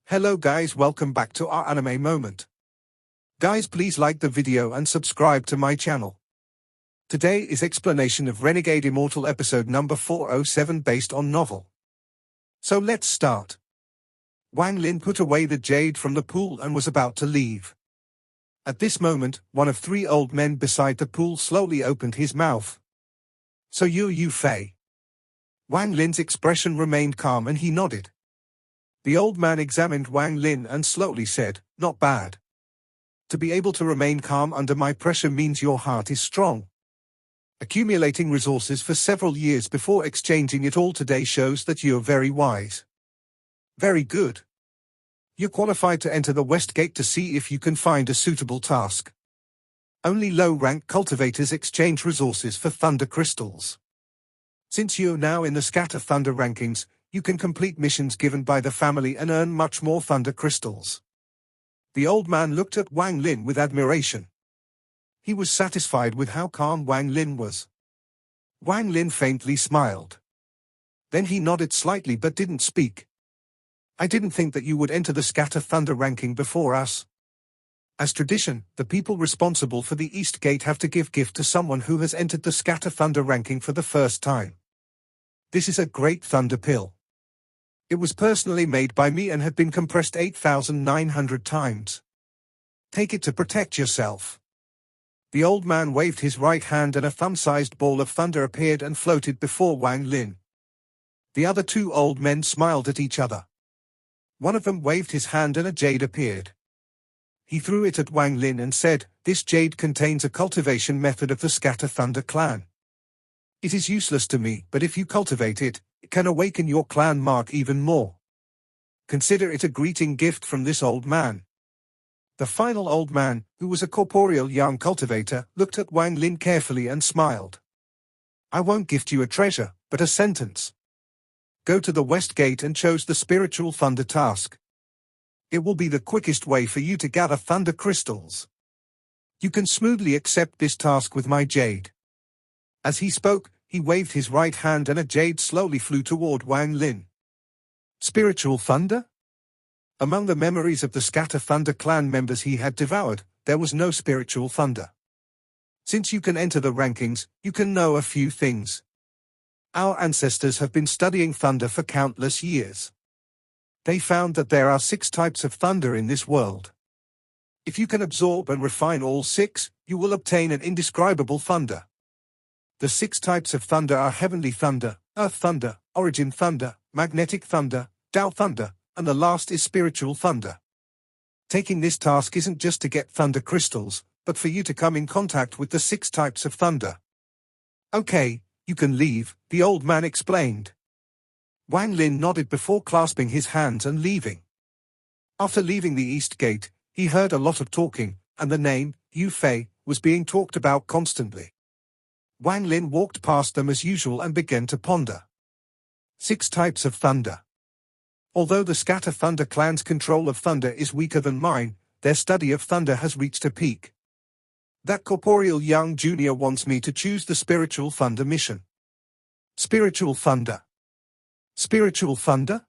Hello guys, welcome back to our anime moment. Guys, please like the video and subscribe to my channel. Today is explanation of Renegade Immortal episode number 407 based on novel. So let's start. Wang Lin put away the jade from the pool and was about to leave. At this moment, one of three old men beside the pool slowly opened his mouth. So you Fei. Wang Lin's expression remained calm and he nodded. The old man examined Wang Lin and slowly said, "Not bad. To be able to remain calm under my pressure means your heart is strong. Accumulating resources for several years before exchanging it all today shows that you're very wise. Very good. You're qualified to enter the West Gate to see if you can find a suitable task. Only low-rank cultivators exchange resources for thunder crystals. Since you're now in the Scatter Thunder rankings, you can complete missions given by the family and earn much more thunder crystals." The old man looked at Wang Lin with admiration. He was satisfied with how calm Wang Lin was. Wang Lin faintly smiled. Then he nodded slightly but didn't speak. "I didn't think that you would enter the Scatter Thunder ranking before us. As tradition, the people responsible for the East Gate have to give gift to someone who has entered the Scatter Thunder ranking for the first time. This is a great thunder pill. It was personally made by me and had been compressed 8,900 times. Take it to protect yourself." The old man waved his right hand and a thumb-sized ball of thunder appeared and floated before Wang Lin. The other two old men smiled at each other. One of them waved his hand and a jade appeared. He threw it at Wang Lin and said, "This jade contains a cultivation method of the Scatter Thunder clan. It is useless to me, but if you cultivate it, it can awaken your clan mark even more. Consider it a greeting gift from this old man." The final old man, who was a corporeal young cultivator, looked at Wang Lin carefully and smiled. "I won't gift you a treasure, but a sentence. Go to the West Gate and choose the spiritual thunder task. It will be the quickest way for you to gather thunder crystals. You can smoothly accept this task with my jade." As he spoke, he waved his right hand and a jade slowly flew toward Wang Lin. Spiritual thunder? Among the memories of the Scatter Thunder clan members he had devoured, there was no spiritual thunder. Since you can enter the rankings, you can know a few things. Our ancestors have been studying thunder for countless years. They found that there are 6 types of thunder in this world. If you can absorb and refine all 6, you will obtain an indescribable thunder. The 6 types of thunder are heavenly thunder, earth thunder, origin thunder, magnetic thunder, Tao thunder, and the last is spiritual thunder. Taking this task isn't just to get thunder crystals, but for you to come in contact with the 6 types of thunder. "Okay, you can leave," the old man explained. Wang Lin nodded before clasping his hands and leaving. After leaving the East Gate, he heard a lot of talking, and the name, Yu Fei, was being talked about constantly. Wang Lin walked past them as usual and began to ponder. 6 types of thunder. Although the Scatter Thunder clan's control of thunder is weaker than mine, their study of thunder has reached a peak. That corporeal young junior wants me to choose the spiritual thunder mission. Spiritual thunder. Spiritual thunder?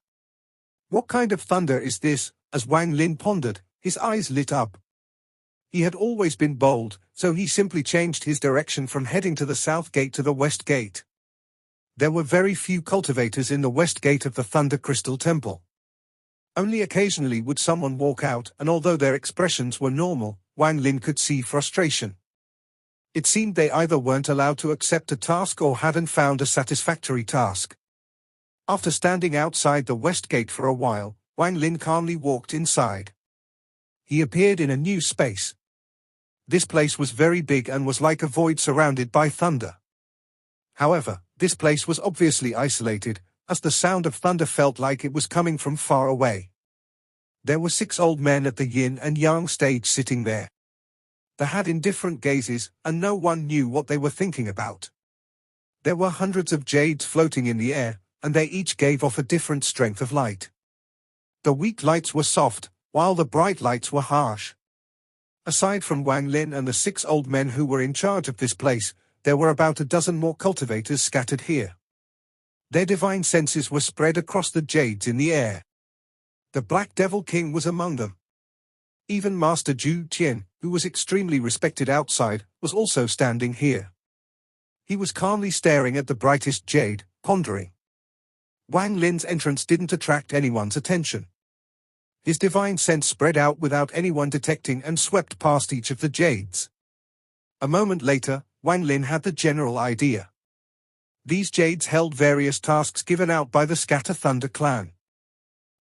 What kind of thunder is this? As Wang Lin pondered, his eyes lit up. He had always been bold, so he simply changed his direction from heading to the South Gate to the West Gate. There were very few cultivators in the West Gate of the Thunder Crystal Temple. Only occasionally would someone walk out, and although their expressions were normal, Wang Lin could see frustration. It seemed they either weren't allowed to accept a task or hadn't found a satisfactory task. After standing outside the West Gate for a while, Wang Lin calmly walked inside. He appeared in a new space. This place was very big and was like a void surrounded by thunder. However, this place was obviously isolated, as the sound of thunder felt like it was coming from far away. There were 6 old men at the yin and yang stage sitting there. They had indifferent gazes, and no one knew what they were thinking about. There were hundreds of jades floating in the air, and they each gave off a different strength of light. The weak lights were soft, while the bright lights were harsh. Aside from Wang Lin and the 6 old men who were in charge of this place, there were about a dozen more cultivators scattered here. Their divine senses were spread across the jades in the air. The Black Devil King was among them. Even Master Zhu Tian, who was extremely respected outside, was also standing here. He was calmly staring at the brightest jade, pondering. Wang Lin's entrance didn't attract anyone's attention. His divine sense spread out without anyone detecting and swept past each of the jades. A moment later, Wang Lin had the general idea. These jades held various tasks given out by the Scatter Thunder clan.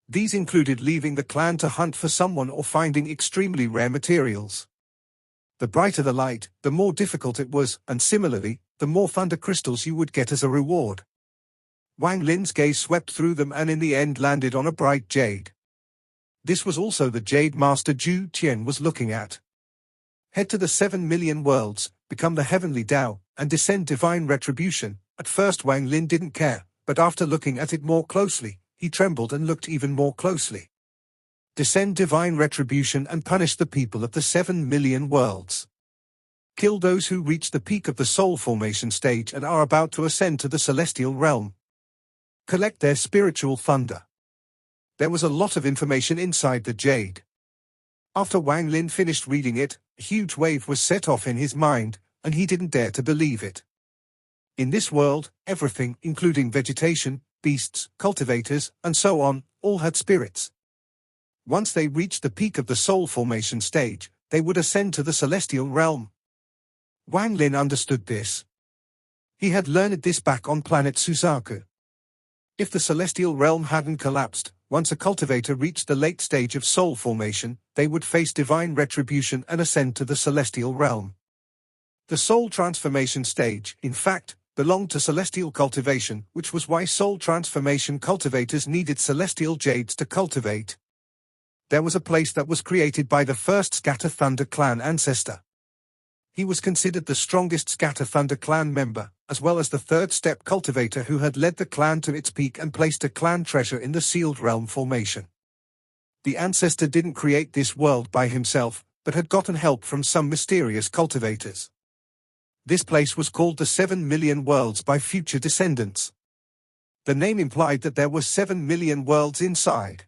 These included leaving the clan to hunt for someone or finding extremely rare materials. The brighter the light, the more difficult it was, and similarly, the more thunder crystals you would get as a reward. Wang Lin's gaze swept through them and in the end landed on a bright jade. This was also the jade Master Zhu Tian was looking at. Head to the 7 million worlds, become the heavenly Tao, and descend divine retribution. At first Wang Lin didn't care, but after looking at it more closely, he trembled and looked even more closely. Descend divine retribution and punish the people of the 7 million worlds. Kill those who reach the peak of the soul formation stage and are about to ascend to the celestial realm. Collect their spiritual thunder. There was a lot of information inside the jade. After Wang Lin finished reading it, a huge wave was set off in his mind, and he didn't dare to believe it. In this world, everything, including vegetation, beasts, cultivators, and so on, all had spirits. Once they reached the peak of the soul formation stage, they would ascend to the celestial realm. Wang Lin understood this. He had learned this back on planet Suzaku. If the celestial realm hadn't collapsed, once a cultivator reached the late stage of soul formation, they would face divine retribution and ascend to the celestial realm. The soul transformation stage, in fact, belonged to celestial cultivation, which was why soul transformation cultivators needed celestial jades to cultivate. There was a place that was created by the first Scatter Thunder clan ancestor. He was considered the strongest Scatter Thunder clan member, as well as the third step cultivator who had led the clan to its peak and placed a clan treasure in the sealed realm formation. The ancestor didn't create this world by himself, but had gotten help from some mysterious cultivators. This place was called the 7 million worlds by future descendants. The name implied that there were 7 million worlds inside.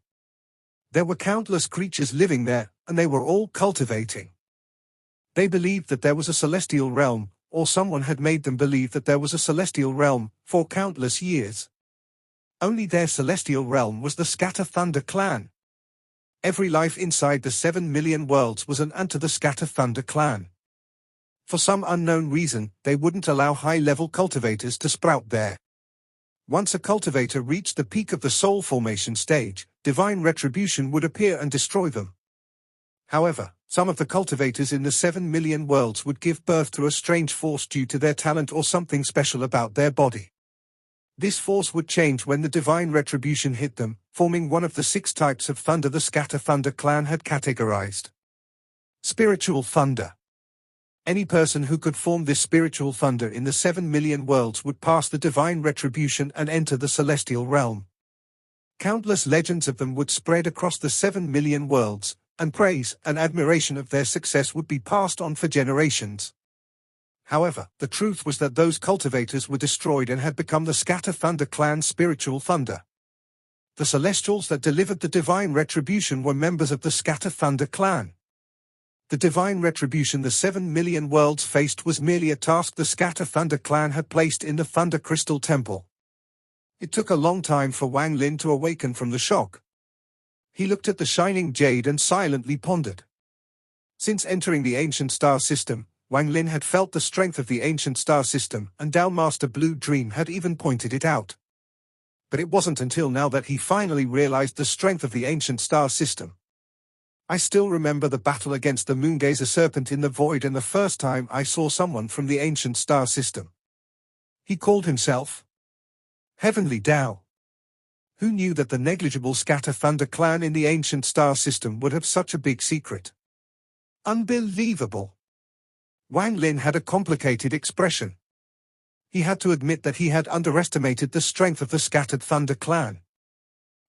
There were countless creatures living there, and they were all cultivating. They believed that there was a celestial realm, or someone had made them believe that there was a celestial realm, for countless years. Only their celestial realm was the Scatter Thunder clan. Every life inside the 7 million worlds was an ant to the Scatter Thunder clan. For some unknown reason, they wouldn't allow high-level cultivators to sprout there. Once a cultivator reached the peak of the soul formation stage, divine retribution would appear and destroy them. However, some of the cultivators in the 7 million worlds would give birth to a strange force due to their talent or something special about their body. This force would change when the divine retribution hit them, forming one of the 6 types of thunder the Scatter Thunder clan had categorized. Spiritual thunder. Any person who could form this spiritual thunder in the 7 million worlds would pass the divine retribution and enter the celestial realm. Countless legends of them would spread across the 7 million worlds, and praise and admiration of their success would be passed on for generations. However, the truth was that those cultivators were destroyed and had become the Scatter Thunder clan's spiritual thunder. The Celestials that delivered the divine retribution were members of the Scatter Thunder clan. The divine retribution the 7 million worlds faced was merely a task the Scatter Thunder clan had placed in the Thunder Crystal Temple. It took a long time for Wang Lin to awaken from the shock. He looked at the shining jade and silently pondered. Since entering the ancient star system, Wang Lin had felt the strength of the ancient star system, and Tao Master Blue Dream had even pointed it out. But it wasn't until now that he finally realized the strength of the ancient star system. I still remember the battle against the Moongazer Serpent in the Void and the first time I saw someone from the ancient star system. He called himself Heavenly Tao. Who knew that the negligible Scatter Thunder clan in the ancient star system would have such a big secret? Unbelievable. Wang Lin had a complicated expression. He had to admit that he had underestimated the strength of the Scattered Thunder clan.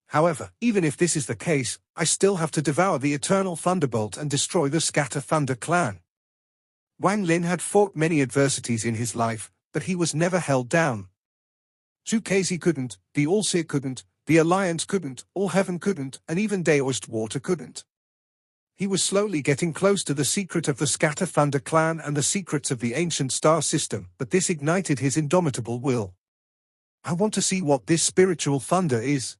However, even if this is the case, I still have to devour the Eternal Thunderbolt and destroy the Scatter Thunder clan. Wang Lin had fought many adversities in his life, but he was never held down. Zhu Kezi couldn't, the Allseer couldn't, The Alliance couldn't, all heaven couldn't, and even Daoist Water couldn't. He was slowly getting close to the secret of the Scatter Thunder clan and the secrets of the ancient star system, but this ignited his indomitable will. I want to see what this spiritual thunder is.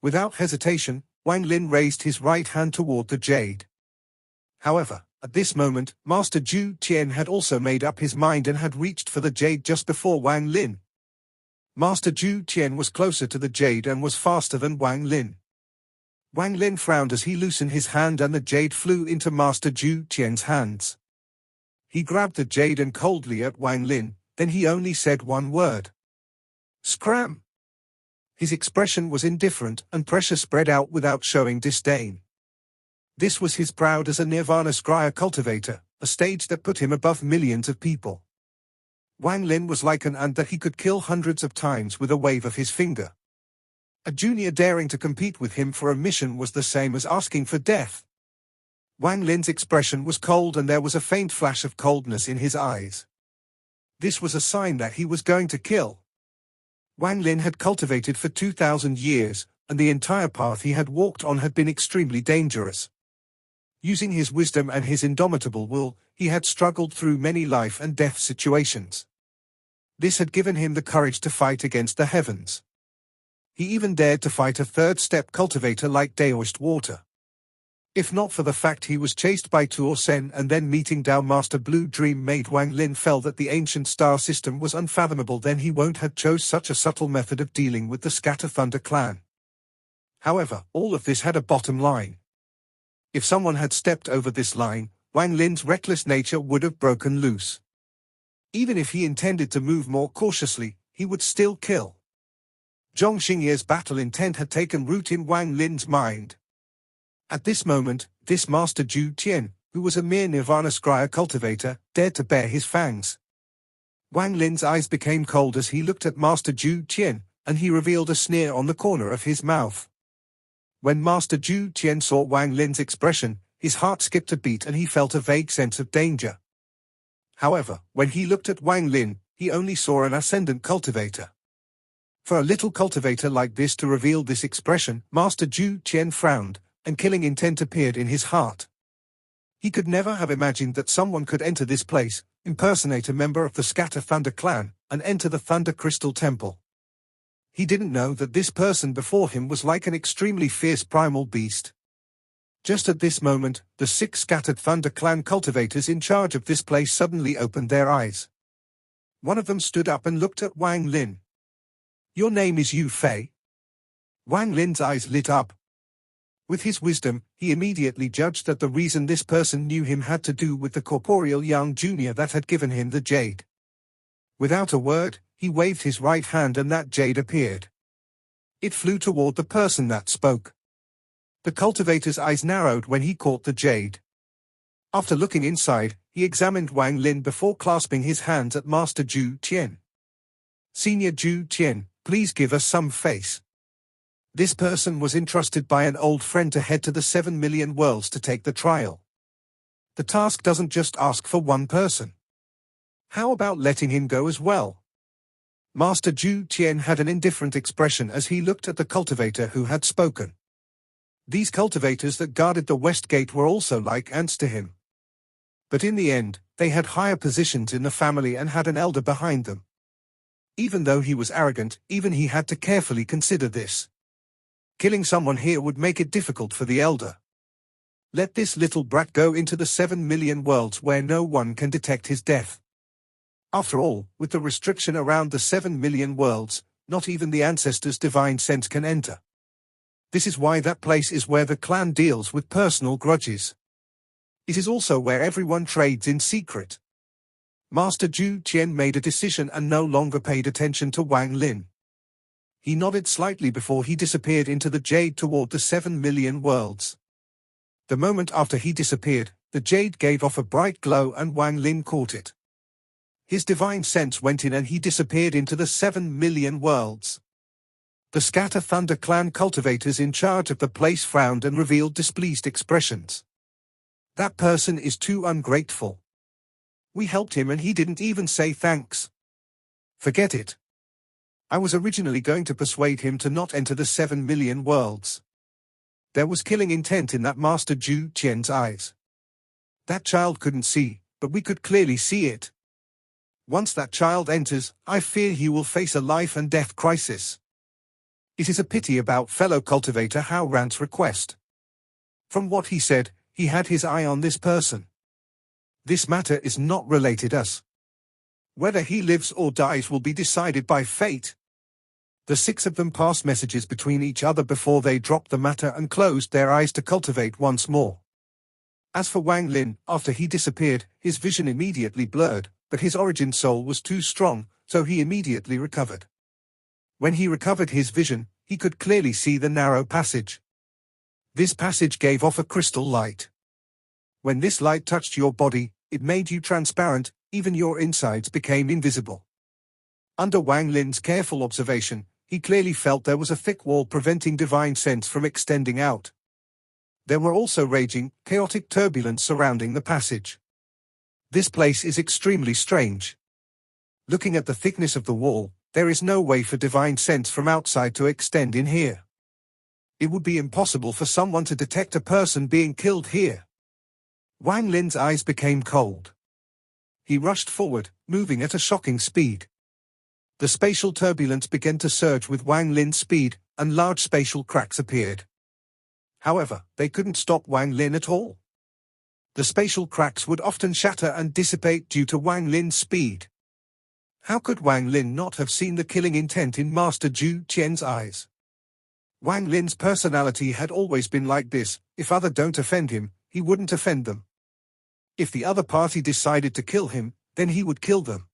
Without hesitation, Wang Lin raised his right hand toward the jade. However, at this moment, Master Zhu Tian had also made up his mind and had reached for the jade just before Wang Lin. Master Zhu Tian was closer to the jade and was faster than Wang Lin. Wang Lin frowned as he loosened his hand and the jade flew into Master Zhu Tian's hands. He grabbed the jade and coldly at Wang Lin, then he only said one word. Scram! His expression was indifferent and pressure spread out without showing disdain. This was his proud as a Nirvana Scryer cultivator, a stage that put him above millions of people. Wang Lin was like an ant that he could kill hundreds of times with a wave of his finger. A junior daring to compete with him for a mission was the same as asking for death. Wang Lin's expression was cold and there was a faint flash of coldness in his eyes. This was a sign that he was going to kill. Wang Lin had cultivated for 2,000 years, and the entire path he had walked on had been extremely dangerous. Using his wisdom and his indomitable will, he had struggled through many life and death situations. This had given him the courage to fight against the heavens. He even dared to fight a third-step cultivator like Daoist Water. If not for the fact he was chased by Tuo Sen and then meeting Dao Master Blue Dream made Wang Lin felt that the ancient star system was unfathomable, then he won't have chose such a subtle method of dealing with the Scatter Thunder clan. However, all of this had a bottom line. If someone had stepped over this line, Wang Lin's reckless nature would have broken loose. Even if he intended to move more cautiously, he would still kill. Zhong Xingye's battle intent had taken root in Wang Lin's mind. At this moment, this Master Zhu Tian, who was a mere Nirvana Scryer cultivator, dared to bare his fangs. Wang Lin's eyes became cold as he looked at Master Zhu Tian, and he revealed a sneer on the corner of his mouth. When Master Zhu Tian saw Wang Lin's expression, his heart skipped a beat and he felt a vague sense of danger. However, when he looked at Wang Lin, he only saw an ascendant cultivator. For a little cultivator like this to reveal this expression, Master Zhu Tian frowned, and killing intent appeared in his heart. He could never have imagined that someone could enter this place, impersonate a member of the Scatter Thunder clan, and enter the Thunder Crystal Temple. He didn't know that this person before him was like an extremely fierce primal beast. Just at this moment, the 6 Scattered Thunder clan cultivators in charge of this place suddenly opened their eyes. One of them stood up and looked at Wang Lin. "Your name is Yu Fei?" Wang Lin's eyes lit up. With his wisdom, he immediately judged that the reason this person knew him had to do with the corporeal young junior that had given him the jade. Without a word, he waved his right hand and that jade appeared. It flew toward the person that spoke. The cultivator's eyes narrowed when he caught the jade. After looking inside, he examined Wang Lin before clasping his hands at Master Zhu Tian. "Senior Zhu Tian, please give us some face." This person was entrusted by an old friend to head to the 7 million worlds to take the trial. The task doesn't just ask for one person. How about letting him go as well? Master Zhu Tian had an indifferent expression as he looked at the cultivator who had spoken. These cultivators that guarded the West Gate were also like ants to him. But in the end, they had higher positions in the family and had an elder behind them. Even though he was arrogant, even he had to carefully consider this. Killing someone here would make it difficult for the elder. Let this little brat go into the 7 million worlds where no one can detect his death. After all, with the restriction around the 7 million worlds, not even the ancestors' divine sense can enter. This is why that place is where the clan deals with personal grudges. It is also where everyone trades in secret. Master Zhu Tian made a decision and no longer paid attention to Wang Lin. He nodded slightly before he disappeared into the jade toward the 7 million worlds. The moment after he disappeared, the jade gave off a bright glow and Wang Lin caught it. His divine sense went in and he disappeared into the 7 million worlds. The Scatter Thunder clan cultivators in charge of the place frowned and revealed displeased expressions. "That person is too ungrateful. We helped him and he didn't even say thanks." "Forget it. I was originally going to persuade him to not enter the 7 million worlds. There was killing intent in that Master Zhu Qian's eyes. That child couldn't see, but we could clearly see it. Once that child enters, I fear he will face a life and death crisis. It is a pity about fellow cultivator Hao Ran's request. From what he said, he had his eye on this person. This matter is not related us. Whether he lives or dies will be decided by fate. The six of them passed messages between each other before they dropped the matter and closed their eyes to cultivate once more. As for Wang Lin, after he disappeared, his vision immediately blurred, but his origin soul was too strong, so he immediately recovered. When he recovered his vision, he could clearly see the narrow passage. This passage gave off a crystal light. When this light touched your body, it made you transparent, even your insides became invisible. Under Wang Lin's careful observation, he clearly felt there was a thick wall preventing divine sense from extending out. There were also raging, chaotic turbulence surrounding the passage. This place is extremely strange. Looking at the thickness of the wall, there is no way for divine sense from outside to extend in here. It would be impossible for someone to detect a person being killed here. Wang Lin's eyes became cold. He rushed forward, moving at a shocking speed. The spatial turbulence began to surge with Wang Lin's speed, and large spatial cracks appeared. However, they couldn't stop Wang Lin at all. The spatial cracks would often shatter and dissipate due to Wang Lin's speed. How could Wang Lin not have seen the killing intent in Master Zhu Qian's eyes? Wang Lin's personality had always been like this: if others don't offend him, he wouldn't offend them. If the other party decided to kill him, then he would kill them.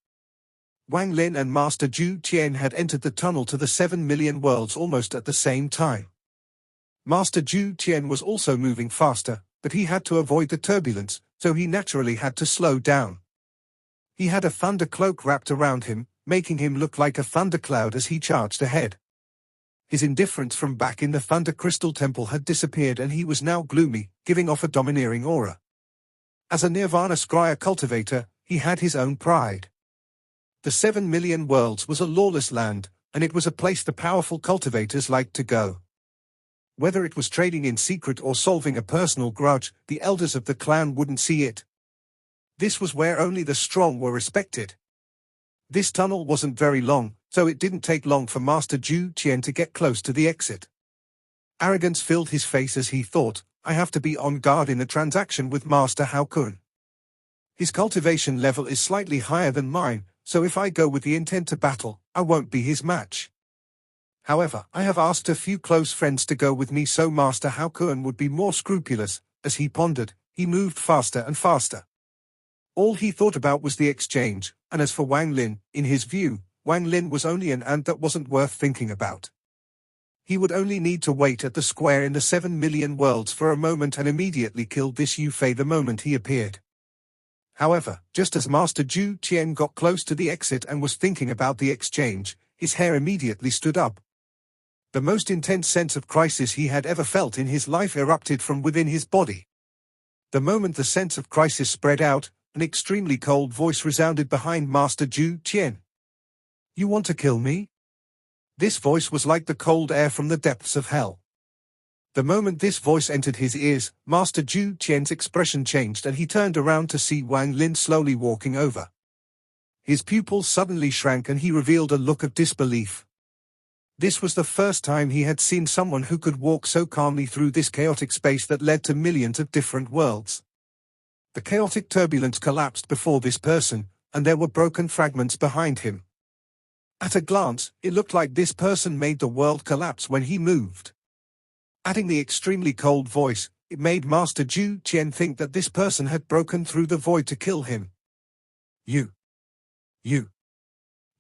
Wang Lin and Master Zhu Qian had entered the tunnel to the 7 million worlds almost at the same time. Master Zhu Qian was also moving faster, but he had to avoid the turbulence, so he naturally had to slow down. He had a thunder cloak wrapped around him, making him look like a thundercloud as he charged ahead. His indifference from back in the Thunder Crystal Temple had disappeared and he was now gloomy, giving off a domineering aura. As a Nirvana Scryer cultivator, he had his own pride. The 7 million worlds was a lawless land, and it was a place the powerful cultivators liked to go. Whether it was trading in secret or solving a personal grudge, the elders of the clan wouldn't see it. This was where only the strong were respected. This tunnel wasn't very long, so it didn't take long for Master Zhu Qian to get close to the exit. Arrogance filled his face as he thought, I have to be on guard in a transaction with Master Hao Kun. His cultivation level is slightly higher than mine, so if I go with the intent to battle, I won't be his match. However, I have asked a few close friends to go with me so Master Hao Kun would be more scrupulous. As he pondered, he moved faster and faster. All he thought about was the exchange, and as for Wang Lin, in his view, Wang Lin was only an ant that wasn't worth thinking about. He would only need to wait at the square in the 7 million worlds for a moment and immediately kill this Yufei the moment he appeared. However, just as Master Zhu Qian got close to the exit and was thinking about the exchange, his hair immediately stood up. The most intense sense of crisis he had ever felt in his life erupted from within his body. The moment the sense of crisis spread out, an extremely cold voice resounded behind Master Zhu Qian. You want to kill me? This voice was like the cold air from the depths of hell. The moment this voice entered his ears, Master Zhu Qian's expression changed and he turned around to see Wang Lin slowly walking over. His pupils suddenly shrank and he revealed a look of disbelief. This was the first time he had seen someone who could walk so calmly through this chaotic space that led to millions of different worlds. The chaotic turbulence collapsed before this person, and there were broken fragments behind him. At a glance, it looked like this person made the world collapse when he moved. Adding the extremely cold voice, it made Master Zhu Qian think that this person had broken through the void to kill him.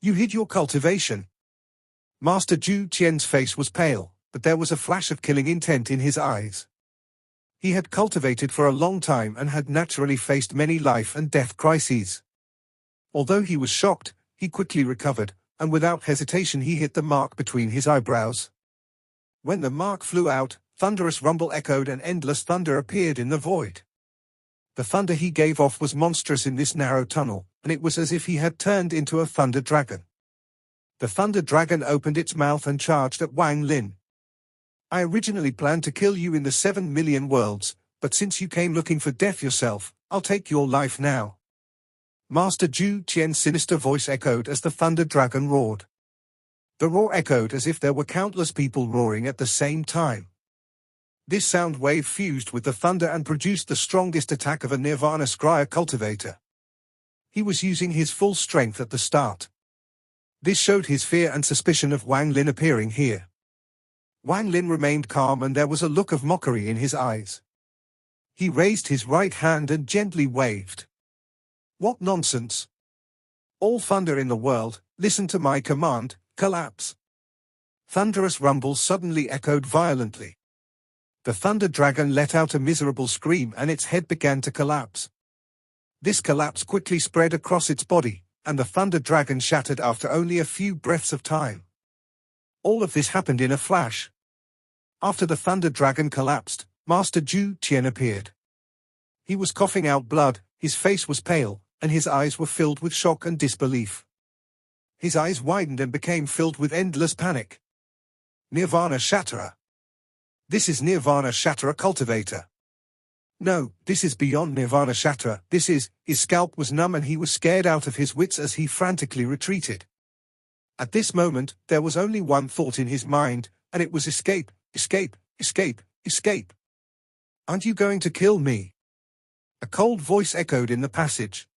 You hid your cultivation. Master Zhu Qian's face was pale, but there was a flash of killing intent in his eyes. He had cultivated for a long time and had naturally faced many life and death crises. Although he was shocked, he quickly recovered, and without hesitation he hit the mark between his eyebrows. When the mark flew out, thunderous rumble echoed and endless thunder appeared in the void. The thunder he gave off was monstrous in this narrow tunnel, and it was as if he had turned into a thunder dragon. The Thunder Dragon opened its mouth and charged at Wang Lin. I originally planned to kill you in the 7 million worlds, but since you came looking for death yourself, I'll take your life now. Master Zhu Qian's sinister voice echoed as the Thunder Dragon roared. The roar echoed as if there were countless people roaring at the same time. This sound wave fused with the thunder and produced the strongest attack of a Nirvana Scryer cultivator. He was using his full strength at the start. This showed his fear and suspicion of Wang Lin appearing here. Wang Lin remained calm and there was a look of mockery in his eyes. He raised his right hand and gently waved. What nonsense! All thunder in the world, listen to my command, collapse. Thunderous rumbles suddenly echoed violently. The Thunder Dragon let out a miserable scream and its head began to collapse. This collapse quickly spread across its body, and the Thunder Dragon shattered after only a few breaths of time. All of this happened in a flash. After the Thunder Dragon collapsed, Master Zhu Qian appeared. He was coughing out blood, his face was pale, and his eyes were filled with shock and disbelief. His eyes widened and became filled with endless panic. Nirvana Shatterer. This is Nirvana Shatterer Cultivator. No, this is beyond Nirvana Shatterer, his scalp was numb and he was scared out of his wits as he frantically retreated. At this moment, there was only one thought in his mind, and it was escape, escape, escape, escape. Aren't you going to kill me? A cold voice echoed in the passage.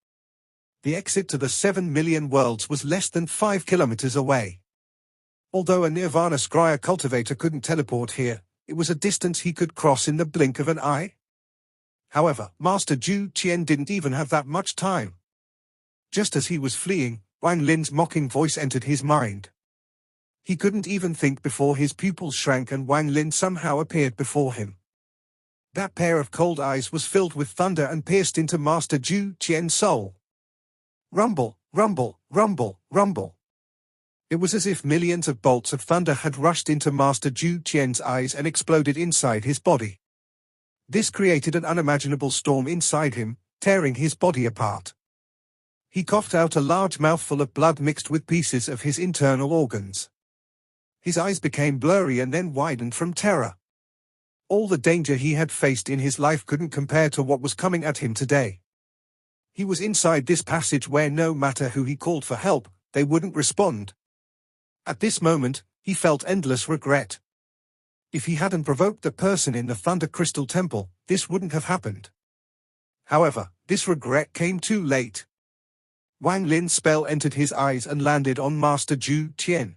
The exit to the 7 million worlds was less than 5 kilometers away. Although a Nirvana Scryer cultivator couldn't teleport here, it was a distance he could cross in the blink of an eye. However, Master Zhu Qian didn't even have that much time. Just as he was fleeing, Wang Lin's mocking voice entered his mind. He couldn't even think before his pupils shrank and Wang Lin somehow appeared before him. That pair of cold eyes was filled with thunder and pierced into Master Zhu Qian's soul. Rumble, rumble, rumble, rumble. It was as if millions of bolts of thunder had rushed into Master Zhu Qian's eyes and exploded inside his body. This created an unimaginable storm inside him, tearing his body apart. He coughed out a large mouthful of blood mixed with pieces of his internal organs. His eyes became blurry and then widened from terror. All the danger he had faced in his life couldn't compare to what was coming at him today. He was inside this passage where no matter who he called for help, they wouldn't respond. At this moment, he felt endless regret. If he hadn't provoked the person in the Thunder Crystal Temple, this wouldn't have happened. However, this regret came too late. Wang Lin's spell entered his eyes and landed on Master Zhu Qian.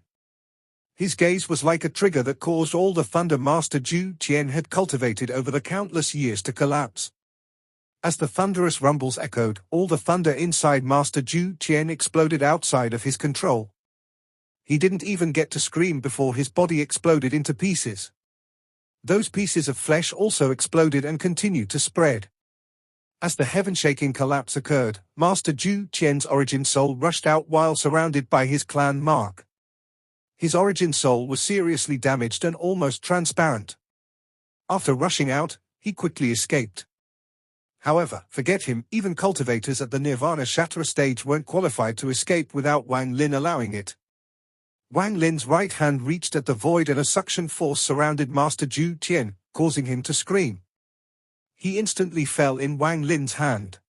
His gaze was like a trigger that caused all the thunder Master Zhu Qian had cultivated over the countless years to collapse. As the thunderous rumbles echoed, all the thunder inside Master Zhu Qian exploded outside of his control. He didn't even get to scream before his body exploded into pieces. Those pieces of flesh also exploded and continued to spread. As the heaven-shaking collapse occurred, Master Zhu Qian's origin soul rushed out while surrounded by his clan mark. His origin soul was seriously damaged and almost transparent. After rushing out, he quickly escaped. However, forget him, even cultivators at the Nirvana Shatterer stage weren't qualified to escape without Wang Lin allowing it. Wang Lin's right hand reached at the void and a suction force surrounded Master Zhu Qian, causing him to scream. He instantly fell in Wang Lin's hand.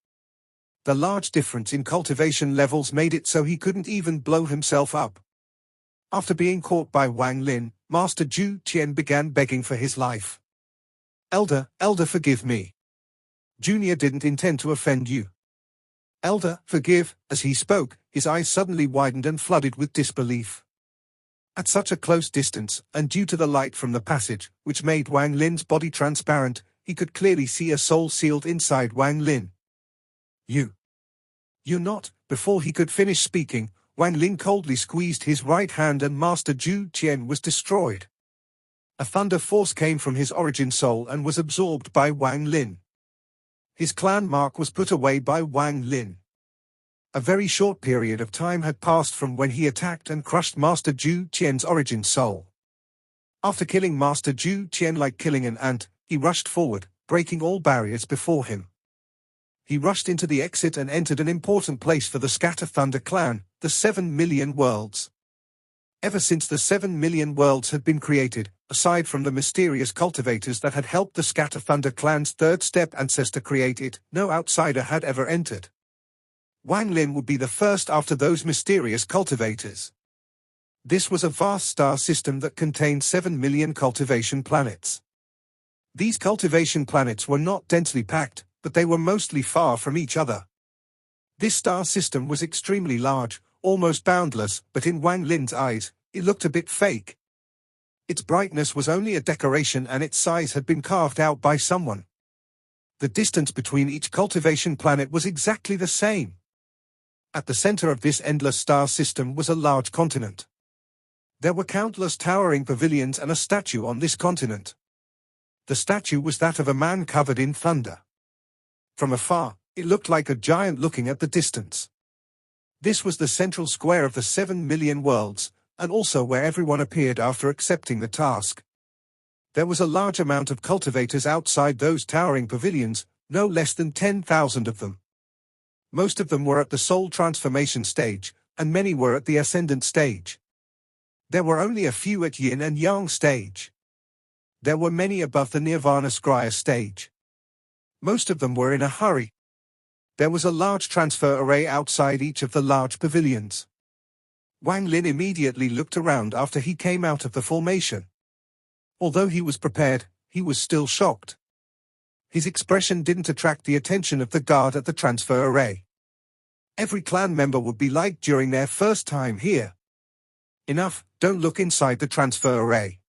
The large difference in cultivation levels made it so he couldn't even blow himself up. After being caught by Wang Lin, Master Zhu Qian began begging for his life. Elder, forgive me. Junior didn't intend to offend you. Elder, forgive. As he spoke, his eyes suddenly widened and flooded with disbelief. At such a close distance, and due to the light from the passage, which made Wang Lin's body transparent, he could clearly see a soul sealed inside Wang Lin. You're not. Before he could finish speaking, Wang Lin coldly squeezed his right hand and Master Zhu Qian was destroyed. A thunder force came from his origin soul and was absorbed by Wang Lin. His clan mark was put away by Wang Lin. A very short period of time had passed from when he attacked and crushed Master Zhu Qian's origin soul. After killing Master Zhu Qian like killing an ant, he rushed forward, breaking all barriers before him. He rushed into the exit and entered an important place for the Scatter Thunder clan, the 7 million worlds. Ever since the 7 million worlds had been created, aside from the mysterious cultivators that had helped the Scatter Thunder clan's third step ancestor create it, no outsider had ever entered. Wang Lin would be the first after those mysterious cultivators. This was a vast star system that contained 7 million cultivation planets. These cultivation planets were not densely packed, but they were mostly far from each other. This star system was extremely large, almost boundless, but in Wang Lin's eyes, it looked a bit fake. Its brightness was only a decoration and its size had been carved out by someone. The distance between each cultivation planet was exactly the same. At the center of this endless star system was a large continent. There were countless towering pavilions and a statue on this continent. The statue was that of a man covered in thunder. From afar, it looked like a giant looking at the distance. This was the central square of the 7 million worlds, and also where everyone appeared after accepting the task. There was a large amount of cultivators outside those towering pavilions, no less than 10,000 of them. Most of them were at the soul transformation stage, and many were at the ascendant stage. There were only a few at yin and yang stage. There were many above the nirvana scrya stage. Most of them were in a hurry. There was a large transfer array outside each of the large pavilions. Wang Lin immediately looked around after he came out of the formation. Although he was prepared, he was still shocked. His expression didn't attract the attention of the guard at the transfer array. Every clan member would be like during their first time here. Enough, don't look inside the transfer array.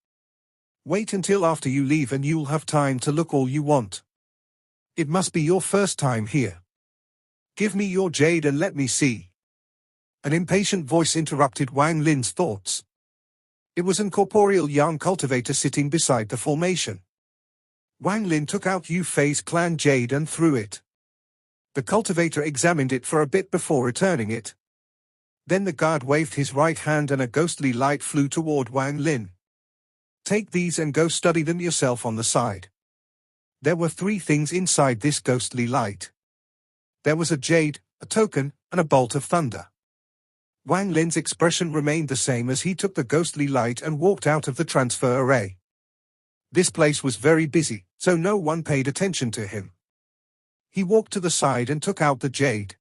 Wait until after you leave and you'll have time to look all you want. It must be your first time here. Give me your jade and let me see. An impatient voice interrupted Wang Lin's thoughts. It was an corporeal young cultivator sitting beside the formation. Wang Lin took out Yu Fei's clan jade and threw it. The cultivator examined it for a bit before returning it. Then the guard waved his right hand and a ghostly light flew toward Wang Lin. Take these and go study them yourself on the side. There were 3 things inside this ghostly light. There was a jade, a token, and a bolt of thunder. Wang Lin's expression remained the same as he took the ghostly light and walked out of the transfer array. This place was very busy, so no one paid attention to him. He walked to the side and took out the jade.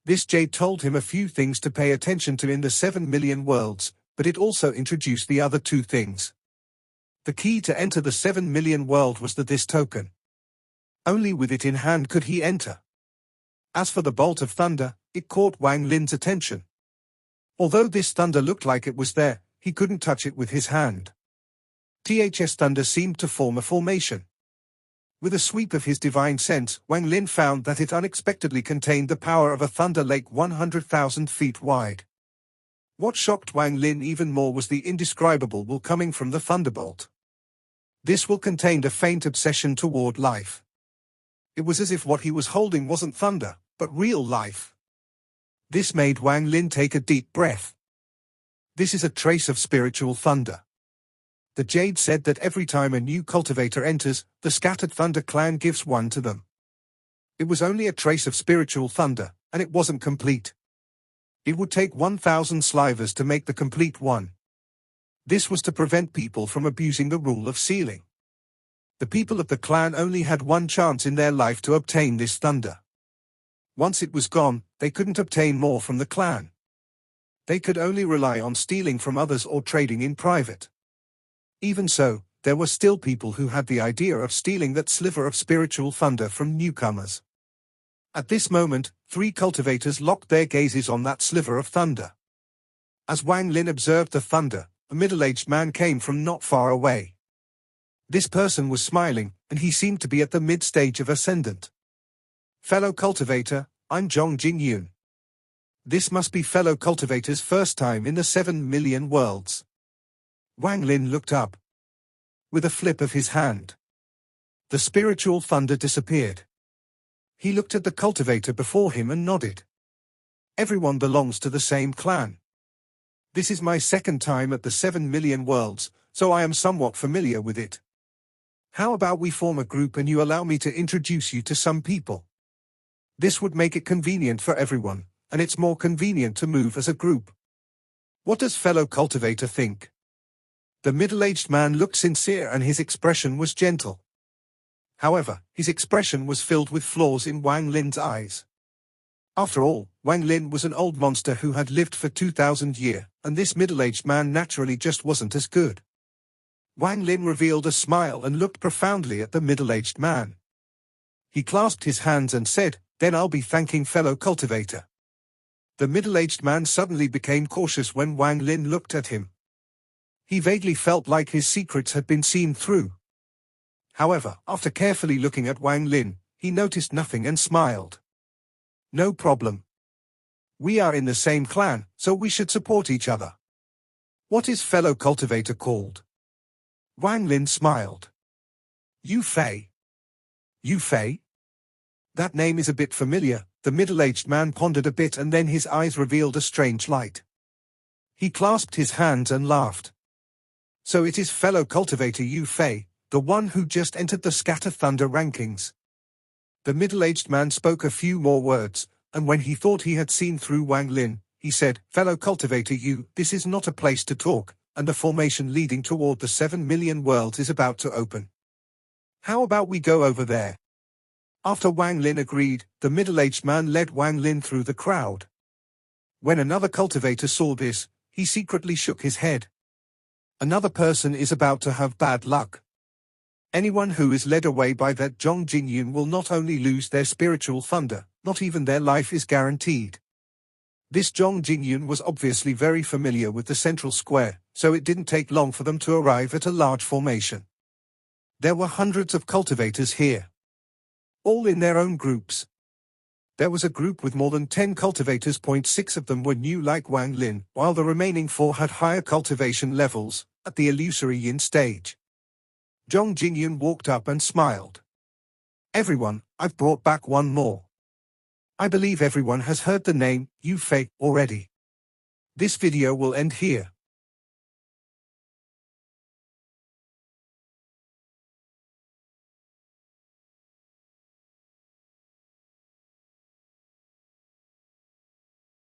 This jade told him a few things to pay attention to in the 7 million worlds, but it also introduced the other 2 things. The key to enter the 7 million world was this token. Only with it in hand could he enter. As for the bolt of thunder, it caught Wang Lin's attention. Although this thunder looked like it was there, he couldn't touch it with his hand. THS thunder seemed to form a formation. With a sweep of his divine sense, Wang Lin found that it unexpectedly contained the power of a thunder lake 100,000 feet wide. What shocked Wang Lin even more was the indescribable will coming from the thunderbolt. This will contained a faint obsession toward life. It was as if what he was holding wasn't thunder, but real life. This made Wang Lin take a deep breath. This is a trace of spiritual thunder. The jade said that every time a new cultivator enters, the Scattered Thunder clan gives one to them. It was only a trace of spiritual thunder, and it wasn't complete. It would take 1,000 slivers to make the complete one. This was to prevent people from abusing the rule of sealing. The people of the clan only had one chance in their life to obtain this thunder. Once it was gone, they couldn't obtain more from the clan. They could only rely on stealing from others or trading in private. Even so, there were still people who had the idea of stealing that sliver of spiritual thunder from newcomers. At this moment, 3 cultivators locked their gazes on that sliver of thunder. As Wang Lin observed the thunder, a middle-aged man came from not far away. This person was smiling, and he seemed to be at the mid-stage of ascendant. Fellow cultivator, I'm Zhong Jingyun. This must be fellow cultivator's first time in the 7 million worlds. Wang Lin looked up. With a flip of his hand, the spiritual thunder disappeared. He looked at the cultivator before him and nodded. Everyone belongs to the same clan. This is my second time at the 7 million worlds, so I am somewhat familiar with it. How about we form a group and you allow me to introduce you to some people? This would make it convenient for everyone, and it's more convenient to move as a group. What does fellow cultivator think? The middle-aged man looked sincere and his expression was gentle. However, his expression was filled with flaws in Wang Lin's eyes. After all, Wang Lin was an old monster who had lived for 2,000 years, and this middle-aged man naturally just wasn't as good. Wang Lin revealed a smile and looked profoundly at the middle-aged man. He clasped his hands and said, "Then I'll be thanking fellow cultivator." The middle-aged man suddenly became cautious when Wang Lin looked at him. He vaguely felt like his secrets had been seen through. However, after carefully looking at Wang Lin, he noticed nothing and smiled. "No problem. We are in the same clan, so we should support each other." "What is fellow cultivator called?" Wang Lin smiled. "Yu Fei." "Yu Fei? That name is a bit familiar." The middle-aged man pondered a bit and then his eyes revealed a strange light. He clasped his hands and laughed. "So it is fellow cultivator Yu Fei, the one who just entered the Scatter Thunder rankings." The middle-aged man spoke a few more words, and when he thought he had seen through Wang Lin, he said, "Fellow cultivator Yu, this is not a place to talk, and the formation leading toward the 7 million worlds is about to open. How about we go over there?" After Wang Lin agreed, the middle-aged man led Wang Lin through the crowd. When another cultivator saw this, he secretly shook his head. Another person is about to have bad luck. Anyone who is led away by that Zhong Jingyun will not only lose their spiritual thunder, not even their life is guaranteed. This Zhong Jingyun was obviously very familiar with the central square, so it didn't take long for them to arrive at a large formation. There were hundreds of cultivators here, all in their own groups. There was a group with more than 10 cultivators. 6 of them were new like Wang Lin, while the remaining 4 had higher cultivation levels, at the illusory yin stage. Zhong Jingyun walked up and smiled. "Everyone, I've brought back one more. I believe everyone has heard the name, Yu Fei, already. This video will end here.